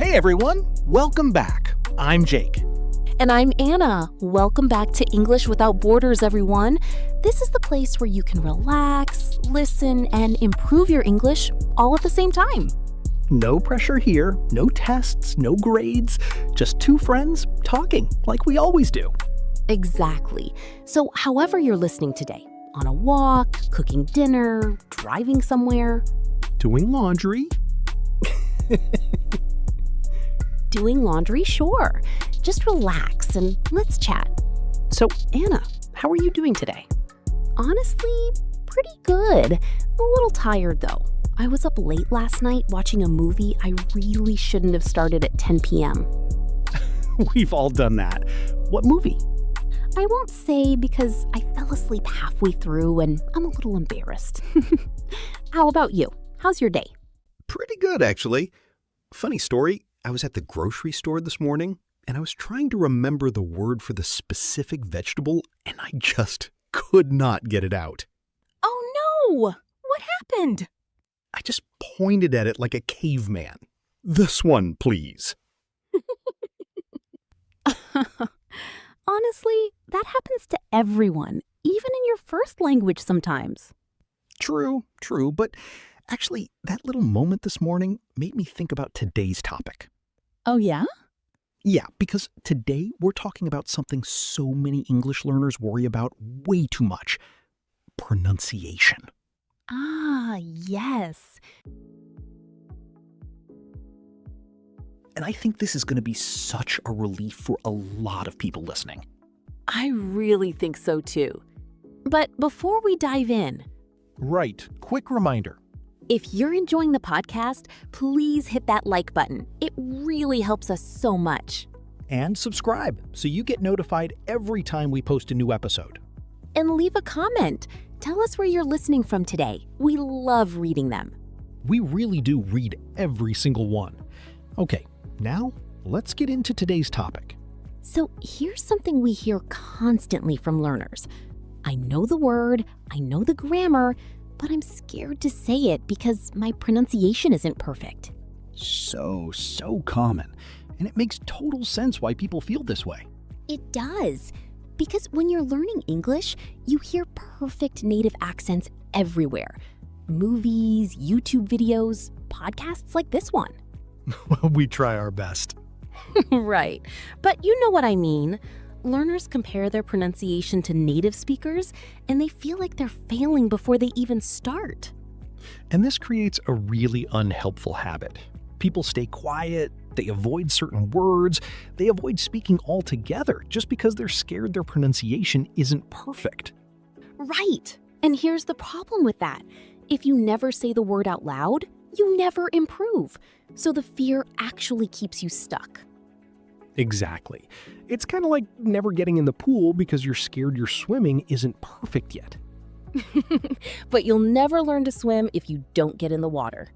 Hey everyone, welcome back. I'm Jake. And I'm Anna. Welcome back to English Without Borders, everyone. This is the place where you can relax, listen, and improve your English all at the same time. No pressure here, no tests, no grades, just two friends talking like we always do. Exactly. So however you're listening today, on a walk, cooking dinner, driving somewhere, Doing laundry. doing laundry, sure. Just relax and let's chat. So, Anna, how are you doing today? Honestly, pretty good. A little tired though. I was up late last night watching a movie I really shouldn't have started at 10 p.m. We've all done that. What movie? I won't say because I fell asleep halfway through and I'm a little embarrassed. How about you? How's your day? Pretty good, actually. Funny story, I was at the grocery store this morning, and I was trying to remember the word for the specific vegetable, and I just could not get it out. Oh no! What happened? I just pointed at it like a caveman. This one, please. Honestly, that happens to everyone, even in your first language sometimes. True, but actually, that little moment this morning made me think about today's topic. Oh yeah? Yeah, because today we're talking about something so many English learners worry about way too much. Pronunciation. Ah, yes. And I think this is going to be such a relief for a lot of people listening. I really think so too. But before we dive in, Right, quick reminder. if you're enjoying the podcast, please hit that like button. It really helps us so much. And subscribe so you get notified every time we post a new episode. And leave a comment. Tell us where you're listening from today. We love reading them. We really do read every single one. Okay, now let's get into today's topic. So here's something we hear constantly from learners. I know the word, I know the grammar, but I'm scared to say it because my pronunciation isn't perfect. So common. And it makes total sense why people feel this way. It does. Because when you're learning English, you hear perfect native accents everywhere. Movies, YouTube videos, podcasts like this one. We try our best. Right. But you know what I mean. Learners compare their pronunciation to native speakers, and they feel like they're failing before they even start. And this creates a really unhelpful habit. People stay quiet, they avoid certain words, they avoid speaking altogether just because they're scared their pronunciation isn't perfect. Right. And here's the problem with that. If you never say the word out loud, you never improve. So the fear actually keeps you stuck. Exactly. It's kind of like never getting in the pool because you're scared your swimming isn't perfect yet. But you'll never learn to swim if you don't get in the water.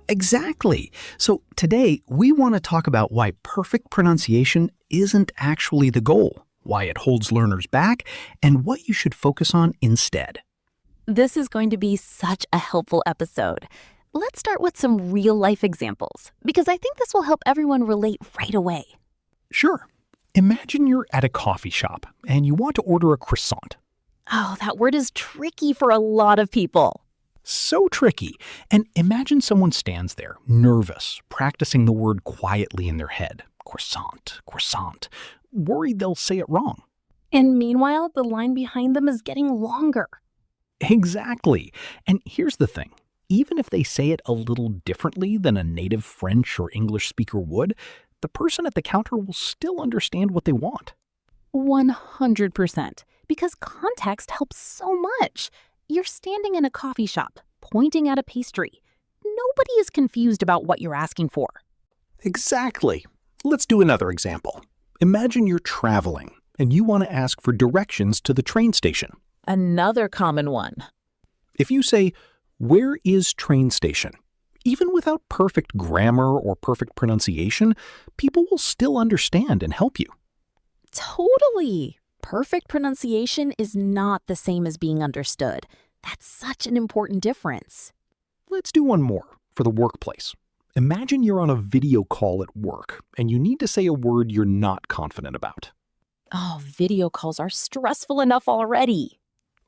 Exactly. So today, we want to talk about why perfect pronunciation isn't actually the goal, why it holds learners back, and what you should focus on instead. This is going to be such a helpful episode. Let's start with some real-life examples, because I think this will help everyone relate right away. Sure. Imagine you're at a coffee shop and you want to order a croissant. Oh, that word is tricky for a lot of people. So tricky. And imagine someone stands there, nervous, practicing the word quietly in their head. Croissant, croissant. Worried they'll say it wrong. And meanwhile, the line behind them is getting longer. Exactly. And here's the thing. Even if they say it a little differently than a native French or English speaker would, the person at the counter will still understand what they want. 100%. Because context helps so much. You're standing in a coffee shop, pointing at a pastry. Nobody is confused about what you're asking for. Exactly. Let's do another example. Imagine you're traveling and you want to ask for directions to the train station. Another common one. If you say, "Where is train station?" even without perfect grammar or perfect pronunciation, people will still understand and help you. Totally. Perfect pronunciation is not the same as being understood. That's such an important difference. Let's do one more for the workplace. Imagine you're on a video call at work and you need to say a word you're not confident about. Oh, video calls are stressful enough already.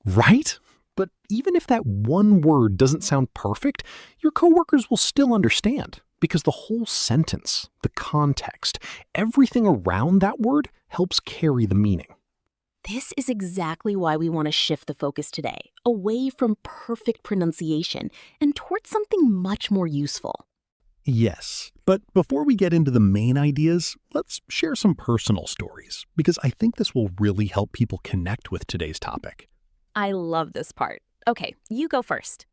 Right? But even if that one word doesn't sound perfect, your coworkers will still understand because the whole sentence, the context, everything around that word helps carry the meaning. This is exactly why we want to shift the focus today, away from perfect pronunciation and towards something much more useful. Yes, but before we get into the main ideas, let's share some personal stories because I think this will really help people connect with today's topic. I love this part. Okay, you go first.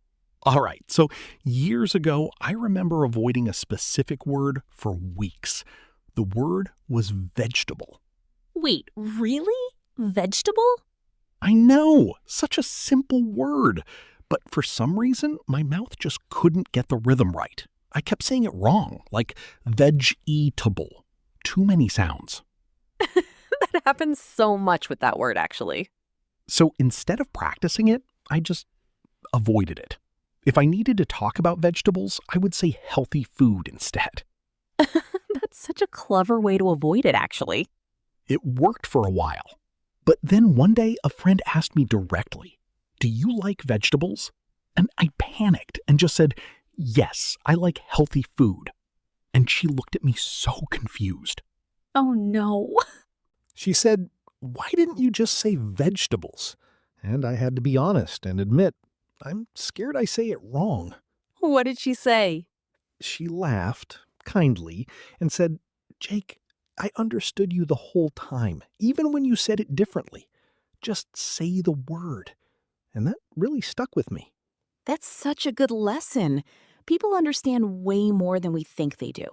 All right, so years ago, I remember avoiding a specific word for weeks. The word was vegetable. Wait, really? Vegetable? I know, such a simple word. But for some reason, my mouth just couldn't get the rhythm right. I kept saying it wrong, like veg-eatable. Too many sounds. That happens so much with that word, actually. So instead of practicing it, I just avoided it. If I needed to talk about vegetables, I would say healthy food instead. That's such a clever way to avoid it, actually. It worked for a while. But then one day, a friend asked me directly, "Do you like vegetables?" And I panicked and just said, "Yes, I like healthy food." And she looked at me so confused. Oh, no. She said, "Why didn't you just say vegetables?" And I had to be honest and admit, I'm scared I say it wrong. What did she say? She laughed kindly and said, "Jake, I understood you the whole time, even when you said it differently. Just say the word." And that really stuck with me. That's such a good lesson. People understand way more than we think they do.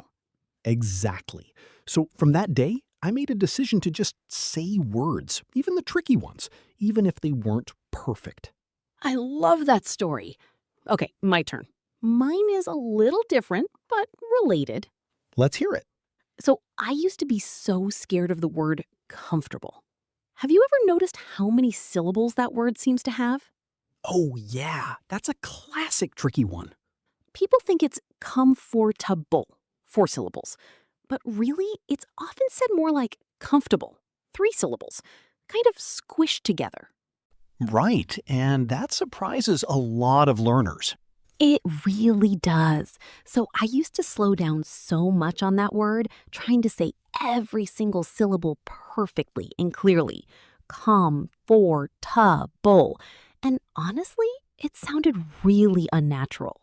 Exactly. So from that day, I made a decision to just say words, even the tricky ones, even if they weren't perfect. I love that story. Okay, my turn. Mine is a little different, but related. Let's hear it. So I used to be so scared of the word comfortable. Have you ever noticed how many syllables that word seems to have? Oh, yeah, that's a classic tricky one. People think it's comfortable, 4 syllables. But really, it's often said more like comfortable, 3 syllables, kind of squished together. Right, and that surprises a lot of learners. It really does. So I used to slow down so much on that word, trying to say every single syllable perfectly and clearly. Comfortable. And honestly, it sounded really unnatural.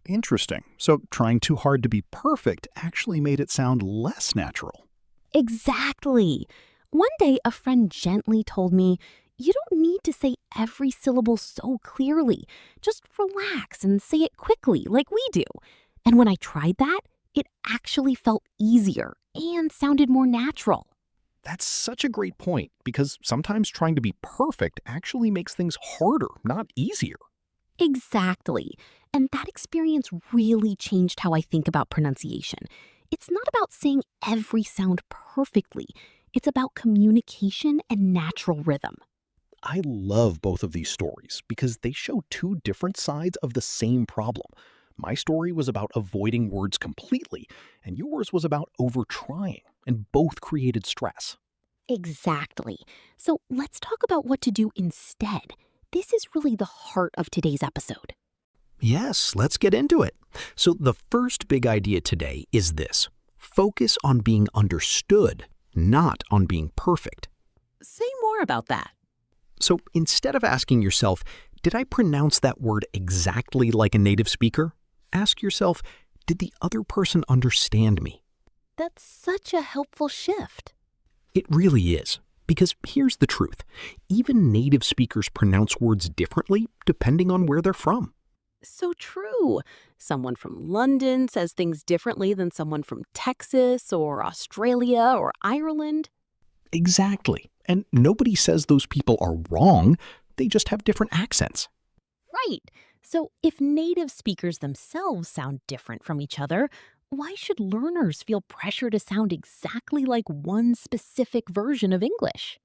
Interesting. So trying too hard to be perfect actually made it sound less natural. Exactly. One day, a friend gently told me, "You don't need to say every syllable so clearly. Just relax and say it quickly like we do." And when I tried that, it actually felt easier and sounded more natural. That's such a great point because sometimes trying to be perfect actually makes things harder, not easier. Exactly. And that experience really changed how I think about pronunciation. It's not about saying every sound perfectly. It's about communication and natural rhythm. I love both of these stories because they show two different sides of the same problem. My story was about avoiding words completely, and yours was about overtrying, and both created stress. Exactly. So let's talk about what to do instead. This is really the heart of today's episode. Yes, let's get into it. So the first big idea today is this: focus on being understood, not on being perfect. Say more about that. So instead of asking yourself, did I pronounce that word exactly like a native speaker? Ask yourself, did the other person understand me? That's such a helpful shift. It really is. Because here's the truth. Even native speakers pronounce words differently depending on where they're from. So true. Someone from London says things differently than someone from Texas or Australia or Ireland. Exactly. And nobody says those people are wrong. They just have different accents. Right. So if native speakers themselves sound different from each other, why should learners feel pressure to sound exactly like one specific version of English?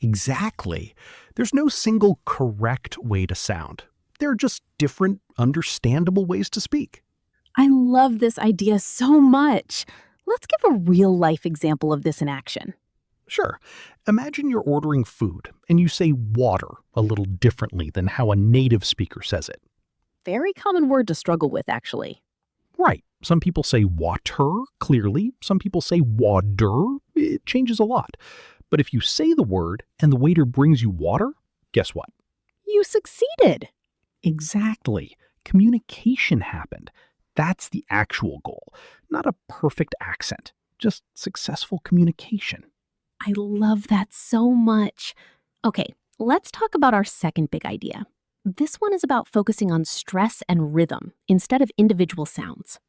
Exactly. There's no single correct way to sound. There are just different, understandable ways to speak. I love this idea so much. Let's give a real-life example of this in action. Sure. Imagine you're ordering food and you say water a little differently than how a native speaker says it. Very common word to struggle with, actually. Right. Some people say water clearly. Some people say water. It changes a lot. But if you say the word and the waiter brings you water, guess what? You succeeded. Exactly. Communication happened. That's the actual goal. Not a perfect accent, just successful communication. I love that so much. Okay, let's talk about our second big idea. This one is about focusing on stress and rhythm instead of individual sounds.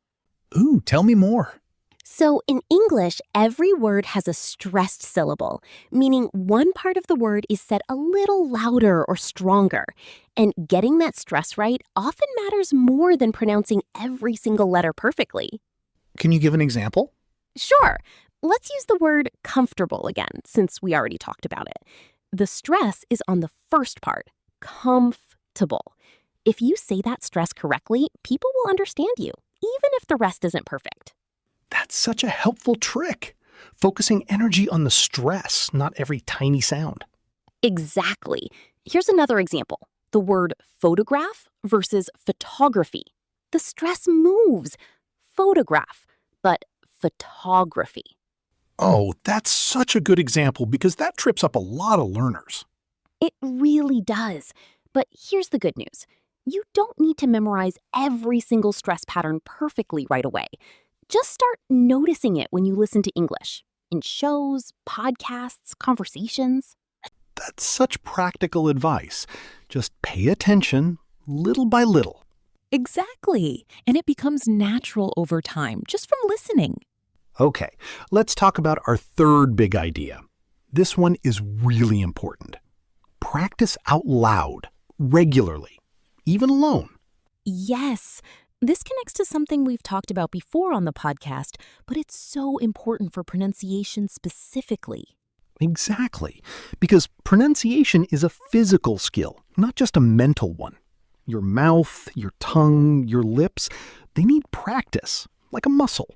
Ooh, tell me more. So in English, every word has a stressed syllable, meaning one part of the word is said a little louder or stronger. And getting that stress right often matters more than pronouncing every single letter perfectly. Can you give an example? Sure, let's use the word comfortable again, since we already talked about it. The stress is on the first part, comfortable. If you say that stress correctly, people will understand you, even if the rest isn't perfect. That's such a helpful trick. Focusing energy on the stress, not every tiny sound. Exactly. Here's another example. The word photograph versus photography. The stress moves. Photograph, but photography. Oh, that's such a good example because that trips up a lot of learners. It really does. But here's the good news. You don't need to memorize every single stress pattern perfectly right away. Just start noticing it when you listen to English, in shows, podcasts, conversations. That's such practical advice. Just pay attention little by little. Exactly. And it becomes natural over time, just from listening. Okay, let's talk about our third big idea. This one is really important. Practice out loud, regularly, even alone. Yes, this connects to something we've talked about before on the podcast, but it's so important for pronunciation specifically. Exactly. Because pronunciation is a physical skill, not just a mental one. Your mouth, your tongue, your lips, they need practice, like a muscle.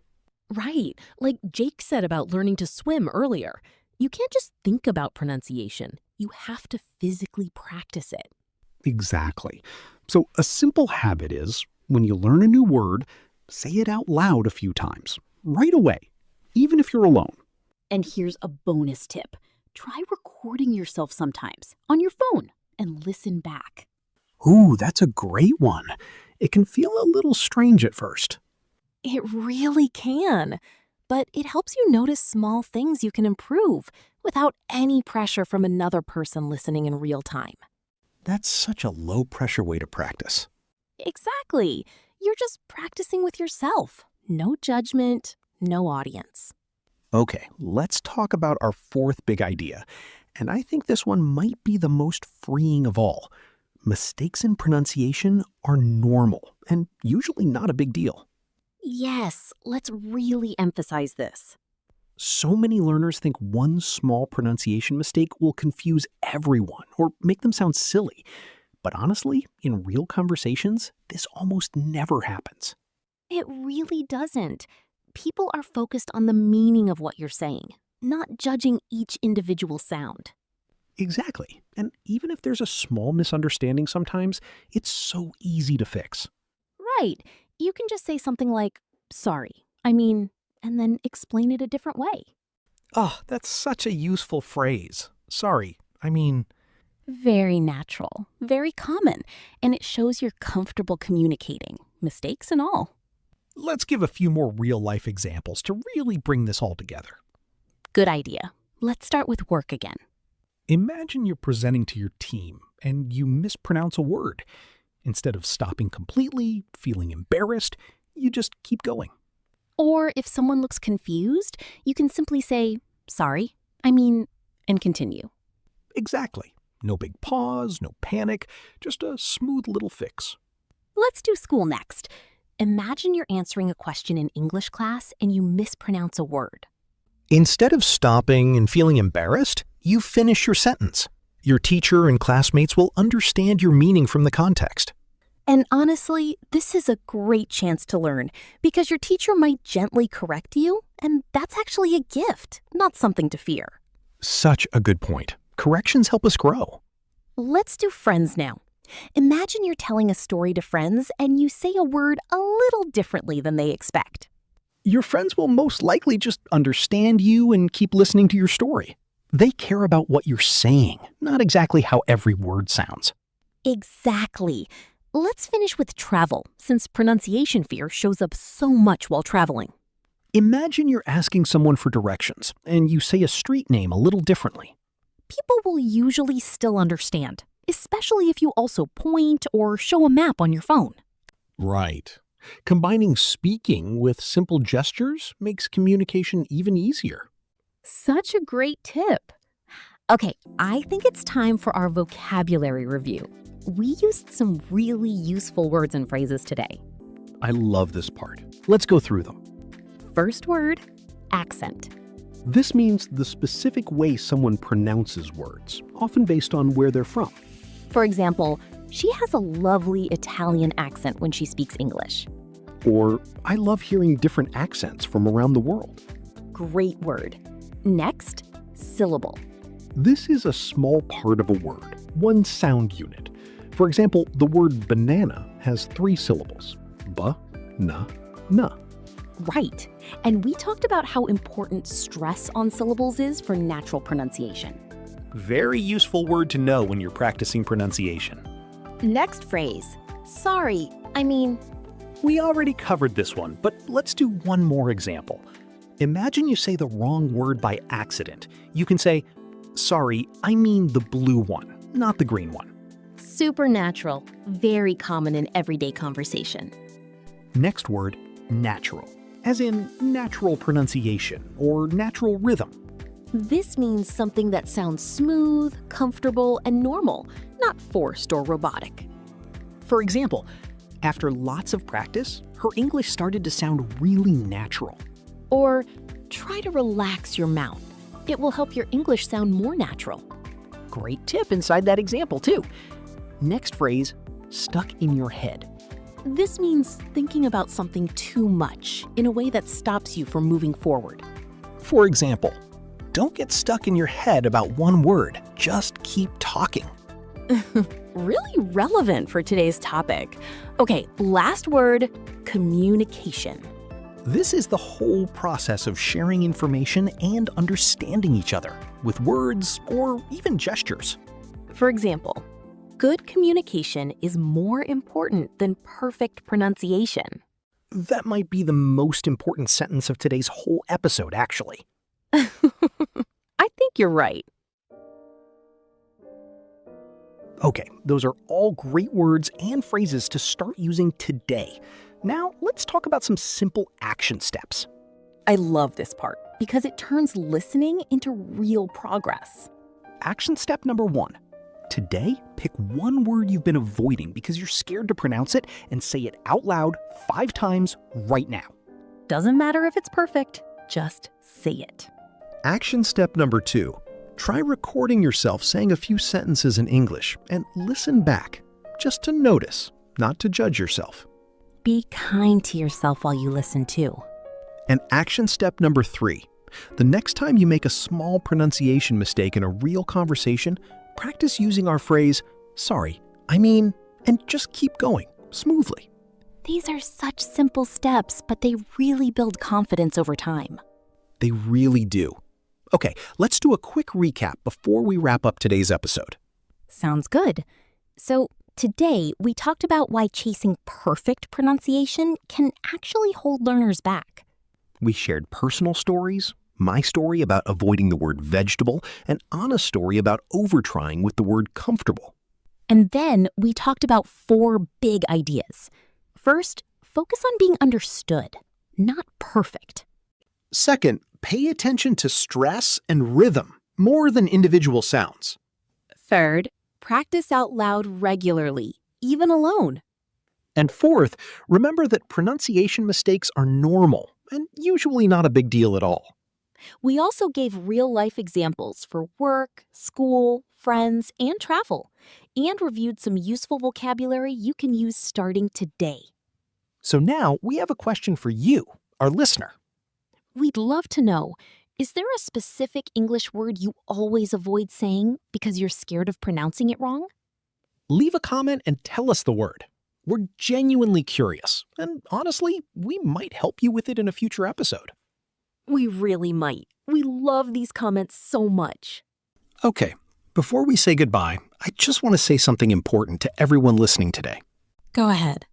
Right, like Jake said about learning to swim earlier. You can't just think about pronunciation. You have to physically practice it. Exactly. So a simple habit is, when you learn a new word, say it out loud a few times, right away, even if you're alone. And here's a bonus tip. Try recording yourself sometimes on your phone and listen back. Ooh, that's a great one. It can feel a little strange at first. It really can. But it helps you notice small things you can improve without any pressure from another person listening in real time. That's such a low-pressure way to practice. Exactly. You're just practicing with yourself. No judgment, no audience. Okay, let's talk about our fourth big idea. And I think this one might be the most freeing of all. Mistakes in pronunciation are normal and usually not a big deal. Yes, let's really emphasize this. So many learners think one small pronunciation mistake will confuse everyone or make them sound silly. But honestly, in real conversations, this almost never happens. It really doesn't. People are focused on the meaning of what you're saying, not judging each individual sound. Exactly. And even if there's a small misunderstanding sometimes, it's so easy to fix. Right. You can just say something like, sorry, and then explain it a different way. Oh, that's such a useful phrase. Sorry, Very natural, very common, and it shows you're comfortable communicating, mistakes and all. Let's give a few more real-life examples to really bring this all together. Good idea. Let's start with work again. Imagine you're presenting to your team and you mispronounce a word. Instead of stopping completely, feeling embarrassed, you just keep going. Or if someone looks confused, you can simply say, sorry, and continue. Exactly. No big pause, no panic, just a smooth little fix. Let's do school next. Imagine you're answering a question in English class and you mispronounce a word. Instead of stopping and feeling embarrassed, you finish your sentence. Your teacher and classmates will understand your meaning from the context. And honestly, this is a great chance to learn because your teacher might gently correct you, and that's actually a gift, not something to fear. Such a good point. Corrections help us grow. Let's do friends now. Imagine you're telling a story to friends and you say a word a little differently than they expect. Your friends will most likely just understand you and keep listening to your story. They care about what you're saying, not exactly how every word sounds. Exactly. Let's finish with travel, since pronunciation fear shows up so much while traveling. Imagine you're asking someone for directions, and you say a street name a little differently. People will usually still understand, especially if you also point or show a map on your phone. Right. Combining speaking with simple gestures makes communication even easier. Such a great tip. Okay, I think it's time for our vocabulary review. We used some really useful words and phrases today. I love this part. Let's go through them. First word, accent. This means the specific way someone pronounces words, often based on where they're from. For example, she has a lovely Italian accent when she speaks English. Or, I love hearing different accents from around the world. Great word. Next, syllable. This is a small part of a word, one sound unit. For example, the word banana has 3 syllables. Ba, na, na. Right. And we talked about how important stress on syllables is for natural pronunciation. Very useful word to know when you're practicing pronunciation. Next phrase, sorry, I mean. We already covered this one, but let's do one more example. Imagine you say the wrong word by accident. You can say, sorry, I mean the blue one, not the green one. Supernatural, very common in everyday conversation. Next word, natural, as in natural pronunciation or natural rhythm. This means something that sounds smooth, comfortable, and normal, not forced or robotic. For example, after lots of practice, her English started to sound really natural. Or try to relax your mouth. It will help your English sound more natural. Great tip inside that example, too. Next phrase, stuck in your head. This means thinking about something too much in a way that stops you from moving forward. For example, don't get stuck in your head about one word. Just keep talking. Really relevant for today's topic. Okay, last word, communication. This is the whole process of sharing information and understanding each other with words or even gestures. For example, good communication is more important than perfect pronunciation. That might be the most important sentence of today's whole episode, actually. I think you're right. Okay, those are all great words and phrases to start using today. Now, let's talk about some simple action steps. I love this part because it turns listening into real progress. Action step number 1. Today, pick one word you've been avoiding because you're scared to pronounce it and say it out loud 5 times right now. Doesn't matter if it's perfect, just say it. Action step number 2. Try recording yourself saying a few sentences in English and listen back, just to notice, not to judge yourself. Be kind to yourself while you listen too. And action step number 3. The next time you make a small pronunciation mistake in a real conversation, practice using our phrase, sorry, I mean, and just keep going, smoothly. These are such simple steps, but they really build confidence over time. They really do. Okay, let's do a quick recap before we wrap up today's episode. Sounds good. So today, we talked about why chasing perfect pronunciation can actually hold learners back. We shared personal stories, my story about avoiding the word vegetable, and Anna's story about overtrying with the word comfortable. And then we talked about 4 big ideas. First, focus on being understood, not perfect. Second, pay attention to stress and rhythm more than individual sounds. Third, practice out loud regularly, even alone. And fourth, remember that pronunciation mistakes are normal and usually not a big deal at all. We also gave real-life examples for work, school, friends, and travel. and reviewed some useful vocabulary you can use starting today. So now we have a question for you, our listener. We'd love to know, is there a specific English word you always avoid saying because you're scared of pronouncing it wrong? Leave a comment and tell us the word. We're genuinely curious, and honestly, we might help you with it in a future episode. We really might. We love these comments so much. Okay, before we say goodbye, I just want to say something important to everyone listening today. Go ahead.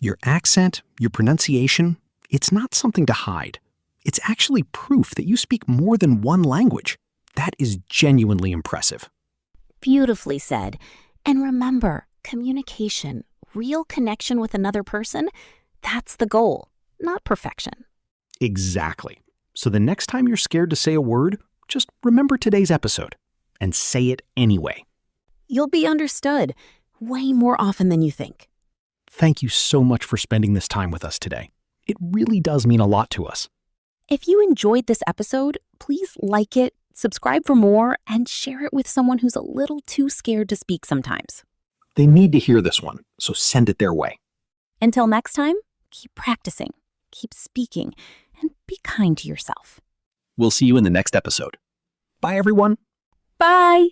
Your accent, your pronunciation, it's not something to hide. It's actually proof that you speak more than one language. That is genuinely impressive. Beautifully said. And remember, communication, real connection with another person, that's the goal, not perfection. Exactly. So the next time you're scared to say a word, just remember today's episode and say it anyway. You'll be understood way more often than you think. Thank you so much for spending this time with us today. It really does mean a lot to us. If you enjoyed this episode, please like it, subscribe for more, and share it with someone who's a little too scared to speak sometimes. They need to hear this one, so send it their way. Until next time, keep practicing, keep speaking, and be kind to yourself. We'll see you in the next episode. Bye, everyone. Bye!